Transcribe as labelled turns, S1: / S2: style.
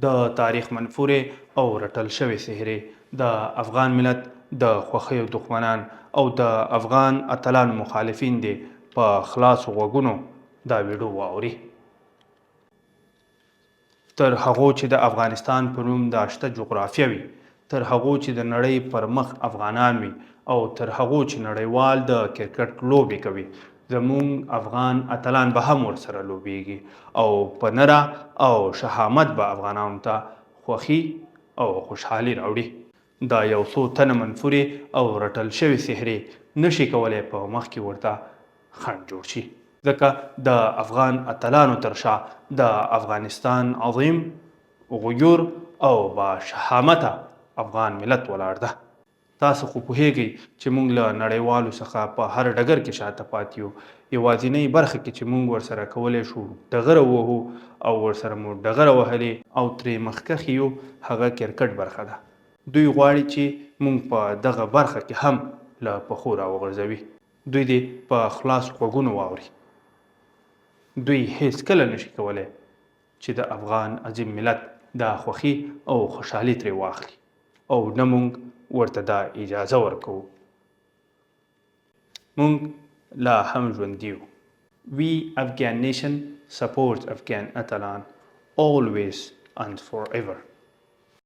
S1: د تاریخ منفورې او رټل شوې څهرې د افغان ملت د خوښیو دښمنان او د افغان اتلانو مخالفین دي په خلاصو غوږونو دا ویډیو واوري. تر هغو چې د افغانستان په نوم دا شته جغرافیه وي، تر هغو چې د نړۍ پر مخ افغانان وي او تر هغو چې نړیوال د کرکټ لوبې کوي، زموږ افغان اتلان به هم ورسره لوبیږي او په نره او شهامت به افغانانو ته خوښي او خوشحالي راوړي. دا یو څو تنه منفورې او رټل شوې څهرې نشي کولی په مخ کې ورته خنډ جوړ شي، ځکه د افغان اتلانو تر شا د افغانستان عظیم غیور او با شهامته افغان ملت ولاړ ده. تاسو خو پوهیږئ چې موږ له نړیوالو څخه په هر ډګر کې شاته پاتې یو. یوازینۍ برخه کې چې موږ ورسره کولی شو ډغره ووهو او ورسره مو ډغره وهلې او ترې مخکښ یو، هغه کرکټ برخه ده. دوی غواړي چې موږ په دغه برخه کې هم له پښو راوغورځوي. دوی دې په خلاصو غوږونو واوري. دوی هیڅکله نشي کولی چې د افغان عظیم ملت دا خوښي او خوشحالي ترې واخلي او نه موږ ورته دا اجازه ورکوو. موږ لا هم ژوندي یو. We Afghan nation supports Afghan Atalan always and forever.